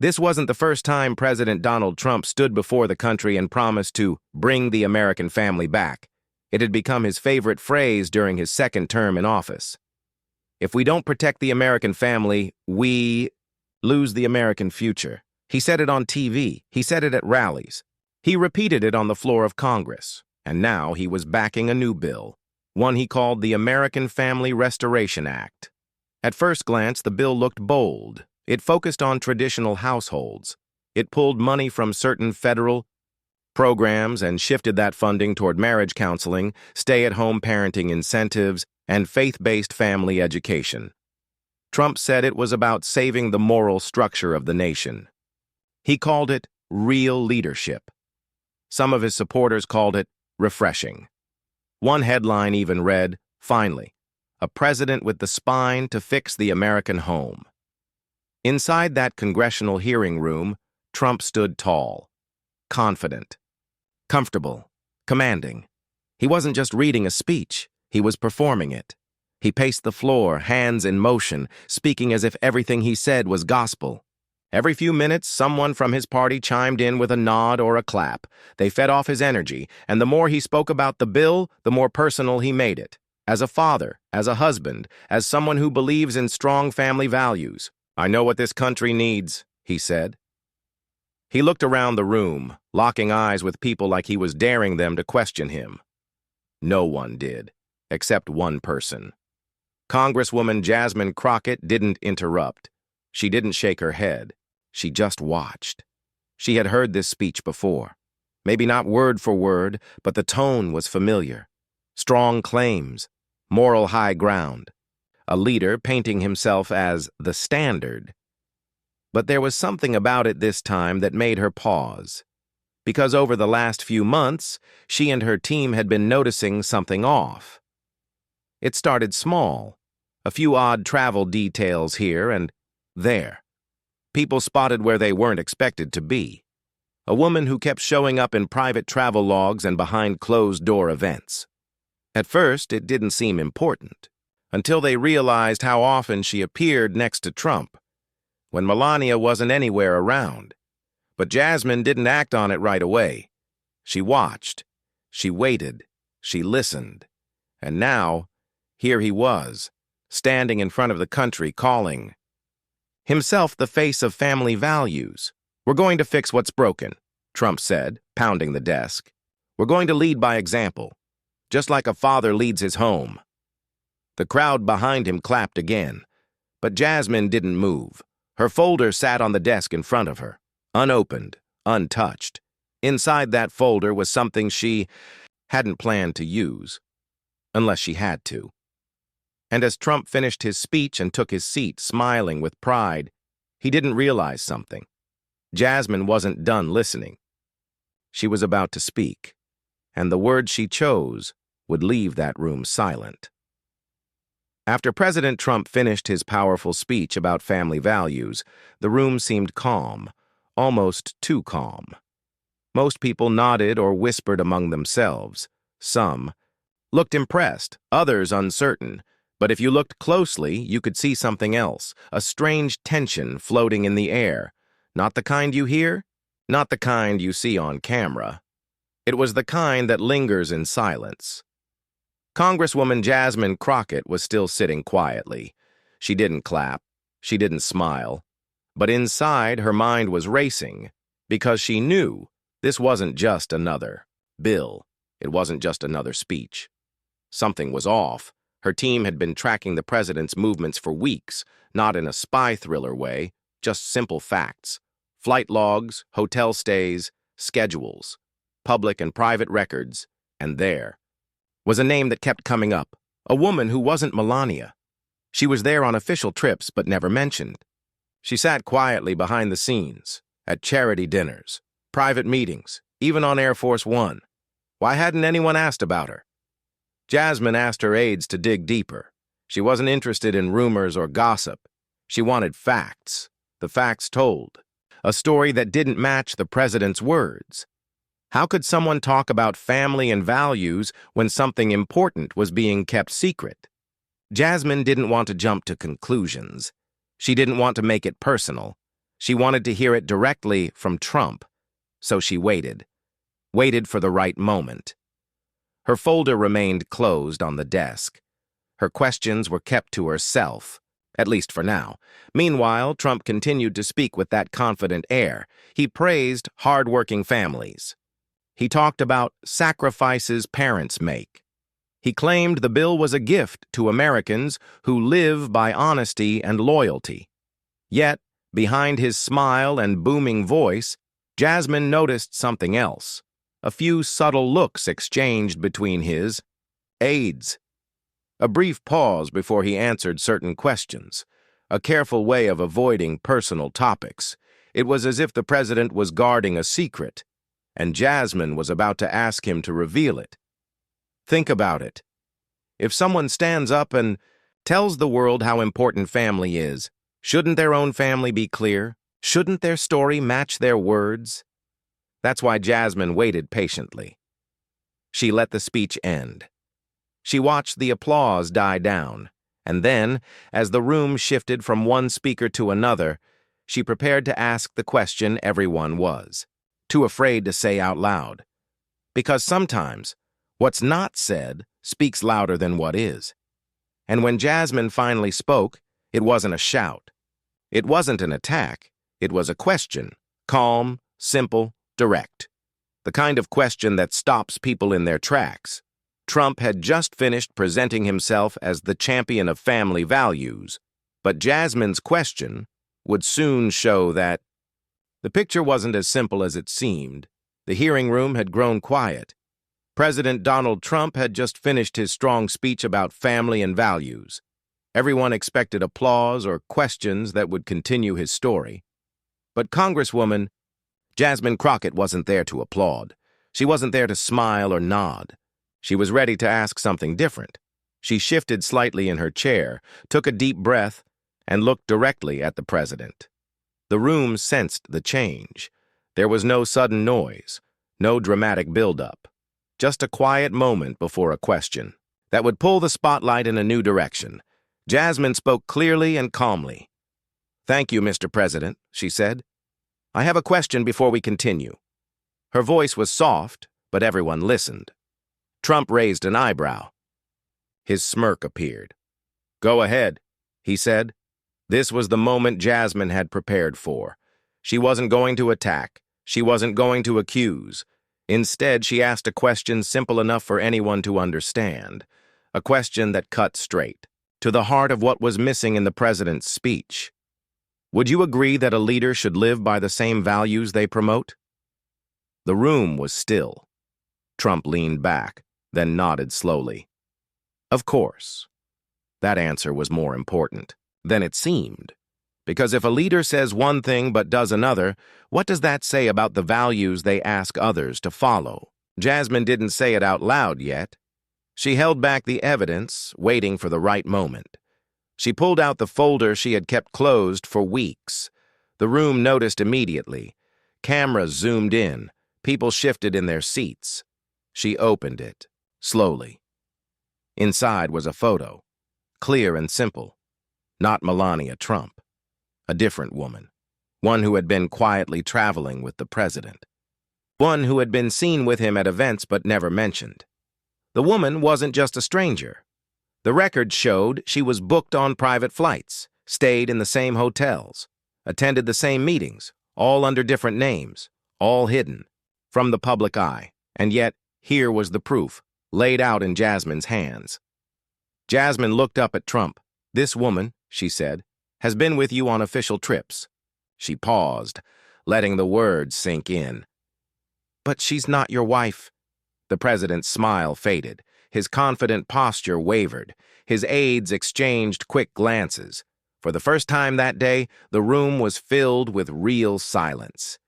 This wasn't the first time President Donald Trump stood before the country and promised to bring the American family back. It had become his favorite phrase during his second term in office. If we don't protect the American family, we lose the American future. He said it on TV. He said it at rallies. He repeated it on the floor of Congress. And now he was backing a new bill, one he called the American Family Restoration Act. At first glance, the bill looked bold. It focused on traditional households. It pulled money from certain federal programs and shifted that funding toward marriage counseling, stay-at-home parenting incentives, and faith-based family education. Trump said it was about saving the moral structure of the nation. He called it real leadership. Some of his supporters called it refreshing. One headline even read, "Finally, a president with the spine to fix the American home." Inside that congressional hearing room, Trump stood tall, confident, comfortable, commanding. He wasn't just reading a speech, he was performing it. He paced the floor, hands in motion, speaking as if everything he said was gospel. Every few minutes, someone from his party chimed in with a nod or a clap. They fed off his energy, and the more he spoke about the bill, the more personal he made it. As a father, as a husband, as someone who believes in strong family values. "I know what this country needs," he said. He looked around the room, locking eyes with people like he was daring them to question him. No one did, except one person. Congresswoman Jasmine Crockett didn't interrupt. She didn't shake her head. She just watched. She had heard this speech before. Maybe not word for word, but the tone was familiar. Strong claims, moral high ground. A leader painting himself as the standard. But there was something about it this time that made her pause. Because over the last few months, she and her team had been noticing something off. It started small. A few odd travel details here and there. People spotted where they weren't expected to be. A woman who kept showing up in private travel logs and behind closed-door events. At first, it didn't seem important, until they realized how often she appeared next to Trump, when Melania wasn't anywhere around. But Jasmine didn't act on it right away. She watched, she waited, she listened. And now, here he was, standing in front of the country calling himself the face of family values. "We're going to fix what's broken," Trump said, pounding the desk. "We're going to lead by example, just like a father leads his home." The crowd behind him clapped again, but Jasmine didn't move. Her folder sat on the desk in front of her, unopened, untouched. Inside that folder was something she hadn't planned to use, unless she had to. And as Trump finished his speech and took his seat, smiling with pride, he didn't realize something. Jasmine wasn't done listening. She was about to speak, and the words she chose would leave that room silent. After President Trump finished his powerful speech about family values, the room seemed calm, almost too calm. Most people nodded or whispered among themselves. Some looked impressed, others uncertain. But if you looked closely, you could see something else, a strange tension floating in the air. Not the kind you hear, not the kind you see on camera. It was the kind that lingers in silence. Congresswoman Jasmine Crockett was still sitting quietly. She didn't clap, she didn't smile. But inside, her mind was racing, because she knew this wasn't just another bill. It wasn't just another speech. Something was off. Her team had been tracking the president's movements for weeks, not in a spy thriller way, just simple facts. Flight logs, hotel stays, schedules, public and private records, and there was a name that kept coming up, a woman who wasn't Melania. She was there on official trips but never mentioned. She sat quietly behind the scenes, at charity dinners, private meetings, even on Air Force One. Why hadn't anyone asked about her? Jasmine asked her aides to dig deeper. She wasn't interested in rumors or gossip. She wanted facts. The facts told. A story that didn't match the president's words. How could someone talk about family and values when something important was being kept secret? Jasmine didn't want to jump to conclusions. She didn't want to make it personal. She wanted to hear it directly from Trump, so she waited for the right moment. Her folder remained closed on the desk. Her questions were kept to herself, at least for now. Meanwhile, Trump continued to speak with that confident air. He praised hard-working families. He talked about sacrifices parents make. He claimed the bill was a gift to Americans who live by honesty and loyalty. Yet, behind his smile and booming voice, Jasmine noticed something else. A few subtle looks exchanged between his aides. A brief pause before he answered certain questions. A careful way of avoiding personal topics. It was as if the president was guarding a secret, and Jasmine was about to ask him to reveal it. Think about it. If someone stands up and tells the world how important family is, shouldn't their own family be clear? Shouldn't their story match their words? That's why Jasmine waited patiently. She let the speech end. She watched the applause die down, and then, as the room shifted from one speaker to another, she prepared to ask the question everyone was, too afraid to say out loud. Because sometimes, what's not said speaks louder than what is. And when Jasmine finally spoke, it wasn't a shout. It wasn't an attack. It was a question, calm, simple, direct. The kind of question that stops people in their tracks. Trump had just finished presenting himself as the champion of family values, but Jasmine's question would soon show that the picture wasn't as simple as it seemed. The hearing room had grown quiet. President Donald Trump had just finished his strong speech about family and values. Everyone expected applause or questions that would continue his story. But Congresswoman Jasmine Crockett wasn't there to applaud. She wasn't there to smile or nod. She was ready to ask something different. She shifted slightly in her chair, took a deep breath, and looked directly at the president. The room sensed the change. There was no sudden noise, no dramatic buildup. Just a quiet moment before a question that would pull the spotlight in a new direction. Jasmine spoke clearly and calmly. "Thank you, Mr. President," she said. "I have a question before we continue." Her voice was soft, but everyone listened. Trump raised an eyebrow. His smirk appeared. "Go ahead," he said. This was the moment Jasmine had prepared for. She wasn't going to attack. She wasn't going to accuse. Instead, she asked a question simple enough for anyone to understand. A question that cut straight to the heart of what was missing in the president's speech. Would you agree that a leader should live by the same values they promote? The room was still. Trump leaned back, then nodded slowly. Of course. That answer was more important than it seemed. Because if a leader says one thing but does another, what does that say about the values they ask others to follow? Jasmine didn't say it out loud yet. She held back the evidence, waiting for the right moment. She pulled out the folder she had kept closed for weeks. The room noticed immediately. Cameras zoomed in. People shifted in their seats. She opened it, slowly. Inside was a photo, clear and simple. Not Melania Trump. A different woman. One who had been quietly traveling with the president. One who had been seen with him at events but never mentioned. The woman wasn't just a stranger. The record showed she was booked on private flights, stayed in the same hotels, attended the same meetings, all under different names, all hidden from the public eye. And yet, here was the proof, laid out in Jasmine's hands. Jasmine looked up at Trump. "This woman," she said, "has been with you on official trips." She paused, letting the words sink in. "But she's not your wife." The president's smile faded. His confident posture wavered. His aides exchanged quick glances. For the first time that day, the room was filled with real silence.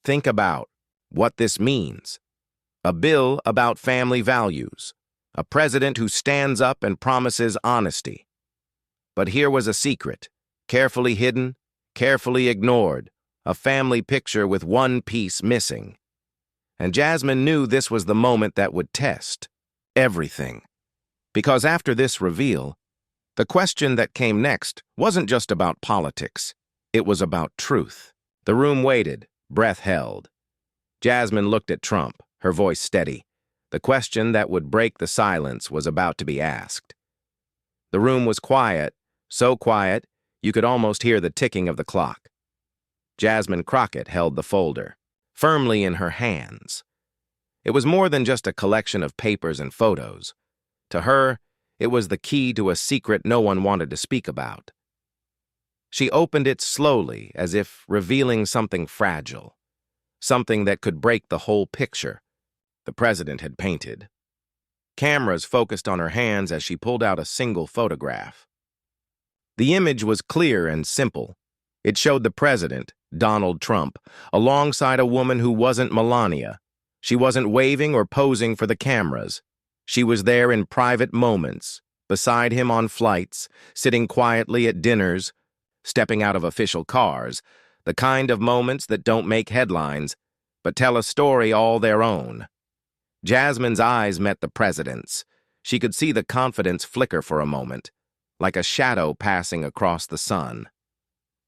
Think about what this means. A bill about family values. A president who stands up and promises honesty. But here was a secret, carefully hidden, carefully ignored, a family picture with one piece missing. And Jasmine knew this was the moment that would test everything. Because after this reveal, the question that came next wasn't just about politics. It was about truth. The room waited, breath held. Jasmine looked at Trump, her voice steady. The question that would break the silence was about to be asked. The room was quiet, so quiet you could almost hear the ticking of the clock. Jasmine Crockett held the folder, firmly in her hands. It was more than just a collection of papers and photos. To her, it was the key to a secret no one wanted to speak about. She opened it slowly, as if revealing something fragile, something that could break the whole picture the president had painted. Cameras focused on her hands as she pulled out a single photograph. The image was clear and simple. It showed the president, Donald Trump, alongside a woman who wasn't Melania. She wasn't waving or posing for the cameras. She was there in private moments, beside him on flights, sitting quietly at dinners, stepping out of official cars, the kind of moments that don't make headlines, but tell a story all their own. Jasmine's eyes met the president's. She could see the confidence flicker for a moment, like a shadow passing across the sun.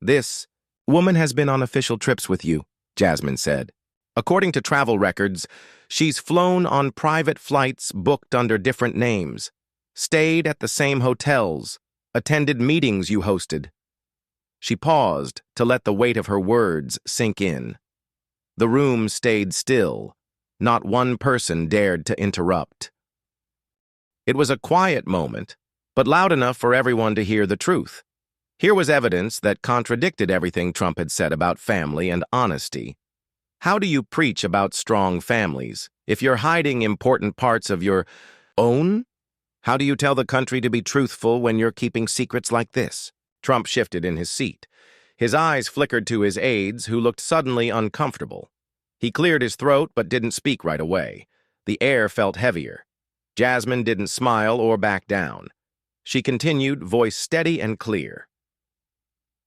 "This woman has been on official trips with you," Jasmine said. "According to travel records, she's flown on private flights booked under different names, stayed at the same hotels, attended meetings you hosted." She paused to let the weight of her words sink in. The room stayed still. Not one person dared to interrupt. It was a quiet moment, but loud enough for everyone to hear the truth. Here was evidence that contradicted everything Trump had said about family and honesty. How do you preach about strong families if you're hiding important parts of your own? How do you tell the country to be truthful when you're keeping secrets like this? Trump shifted in his seat. His eyes flickered to his aides, who looked suddenly uncomfortable. He cleared his throat but didn't speak right away. The air felt heavier. Jasmine didn't smile or back down. She continued, voice steady and clear.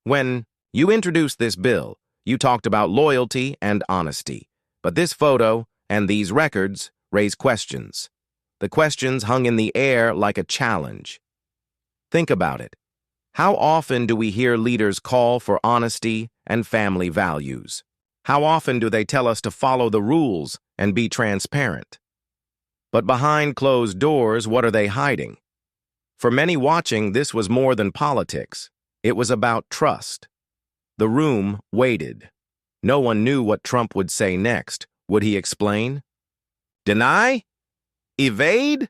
"When you introduced this bill, you talked about loyalty and honesty. But this photo and these records raise questions. The questions hung in the air like a challenge. Think about it. How often do we hear leaders call for honesty and family values? How often do they tell us to follow the rules and be transparent? But behind closed doors, what are they hiding? For many watching, this was more than politics. It was about trust. The room waited. No one knew what Trump would say next. Would he explain? Deny? Evade?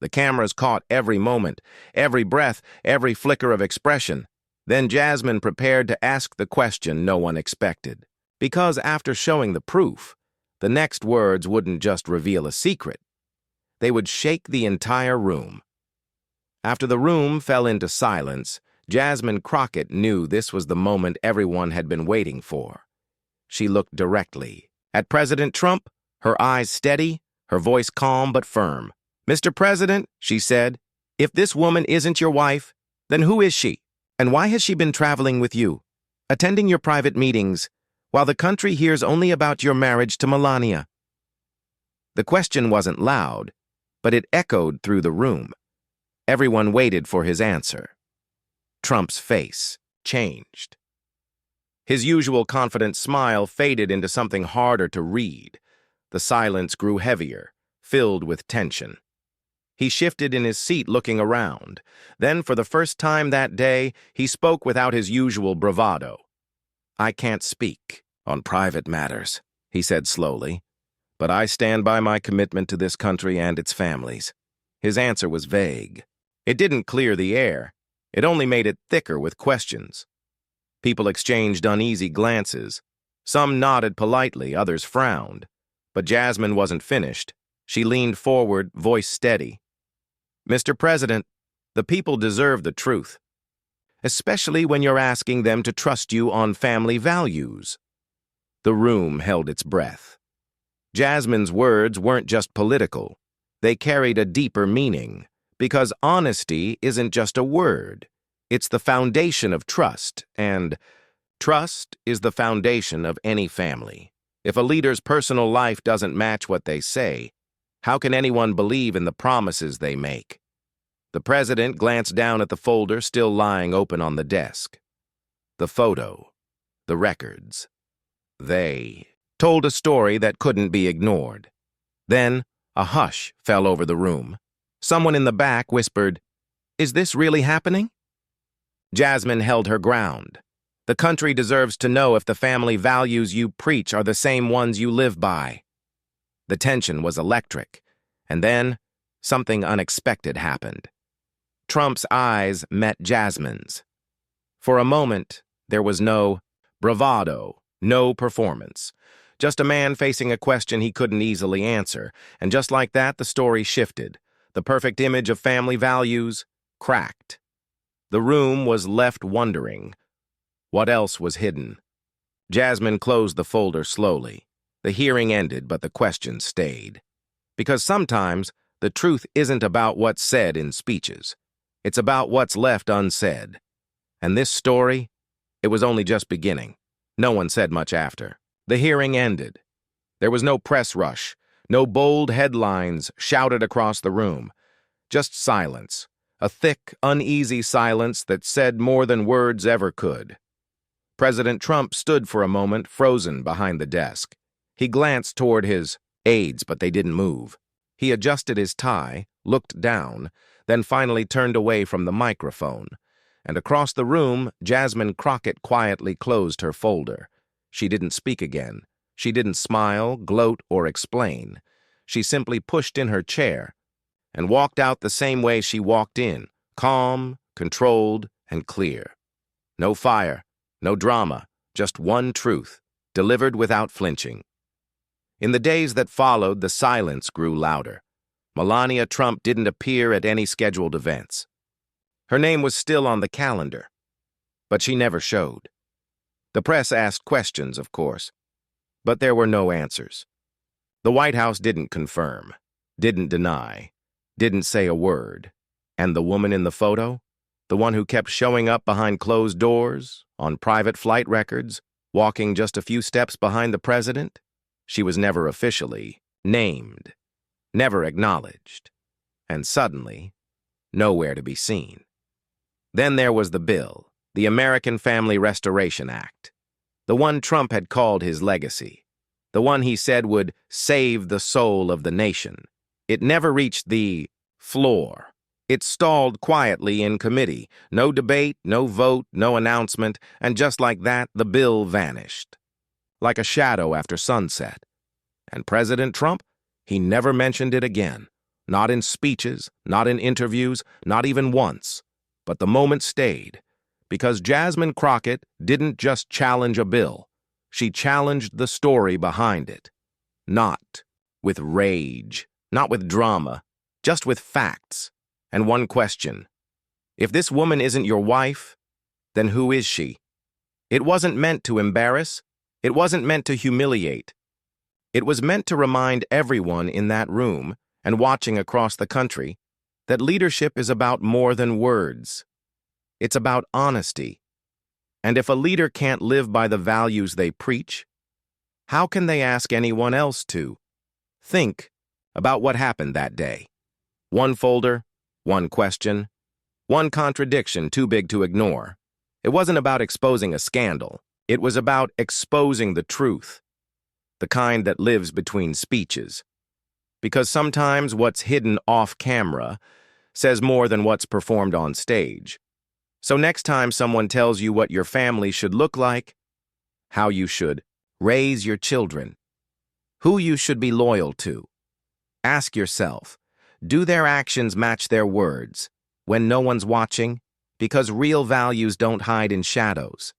The cameras caught every moment, every breath, every flicker of expression. Then Jasmine prepared to ask the question no one expected. Because after showing the proof, the next words wouldn't just reveal a secret. They would shake the entire room. After the room fell into silence, Jasmine Crockett knew this was the moment everyone had been waiting for. She looked directly at President Trump, her eyes steady, her voice calm but firm. "Mr. President," she said, "if this woman isn't your wife, then who is she? And why has she been traveling with you, attending your private meetings, while the country hears only about your marriage to Melania?" The question wasn't loud, but it echoed through the room. Everyone waited for his answer. Trump's face changed. His usual confident smile faded into something harder to read. The silence grew heavier, filled with tension. He shifted in his seat, looking around. Then, for the first time that day, he spoke without his usual bravado. "I can't speak on private matters," he said slowly, "but I stand by my commitment to this country and its families." His answer was vague. It didn't clear the air. It only made it thicker with questions. People exchanged uneasy glances. Some nodded politely, others frowned. But Jasmine wasn't finished. She leaned forward, voice steady. "Mr. President, the people deserve the truth, especially when you're asking them to trust you on family values." The room held its breath. Jasmine's words weren't just political. They carried a deeper meaning, because honesty isn't just a word. It's the foundation of trust, and trust is the foundation of any family. If a leader's personal life doesn't match what they say, how can anyone believe in the promises they make? The president glanced down at the folder still lying open on the desk. the photo, the records. They told a story that couldn't be ignored. Then a hush fell over the room. Someone in the back whispered, "Is this really happening?" Jasmine held her ground. The country deserves to know if the family values you preach are the same ones you live by. The tension was electric, and then something unexpected happened. Trump's eyes met Jasmine's. For a moment, there was no bravado, no performance. Just a man facing a question he couldn't easily answer, and just like that, the story shifted. The perfect image of family values cracked. The room was left wondering. What else was hidden? Jasmine closed the folder slowly. The hearing ended, but the question stayed. Because sometimes, the truth isn't about what's said in speeches. It's about what's left unsaid. And this story, it was only just beginning. No one said much after. The hearing ended. There was no press rush, no bold headlines shouted across the room. Just silence, a thick, uneasy silence that said more than words ever could. President Trump stood for a moment, frozen behind the desk. He glanced toward his aides, but they didn't move. He adjusted his tie, looked down, then finally turned away from the microphone. And across the room, Jasmine Crockett quietly closed her folder. She didn't speak again. She didn't smile, gloat, or explain. She simply pushed in her chair and walked out the same way she walked in, calm, controlled, and clear. No fire, no drama, just one truth, delivered without flinching. In the days that followed, the silence grew louder. Melania Trump didn't appear at any scheduled events. Her name was still on the calendar, but she never showed. The press asked questions, of course, but there were no answers. The White House didn't confirm, didn't deny, didn't say a word. And the woman in the photo? The one who kept showing up behind closed doors, on private flight records, walking just a few steps behind the president? She was never officially named, never acknowledged, and suddenly, nowhere to be seen. Then there was the bill, the American Family Restoration Act, the one Trump had called his legacy, the one he said would save the soul of the nation. It never reached the floor. It stalled quietly in committee. No debate, no vote, no announcement, and just like that, the bill vanished. Like a shadow after sunset. And President Trump, he never mentioned it again. Not in speeches, not in interviews, not even once. But the moment stayed, because Jasmine Crockett didn't just challenge a bill. She challenged the story behind it. Not with rage, not with drama, just with facts. And one question. If this woman isn't your wife, then who is she? It wasn't meant to embarrass. It wasn't meant to humiliate. It was meant to remind everyone in that room and watching across the country that leadership is about more than words. It's about honesty. And if a leader can't live by the values they preach, how can they ask anyone else to? Think about what happened that day. One folder, one question, one contradiction too big to ignore. It wasn't about exposing a scandal. It was about exposing the truth, the kind that lives between speeches. Because sometimes what's hidden off camera says more than what's performed on stage. So next time someone tells you what your family should look like, how you should raise your children, who you should be loyal to, ask yourself, do their actions match their words when no one's watching? Because real values don't hide in shadows.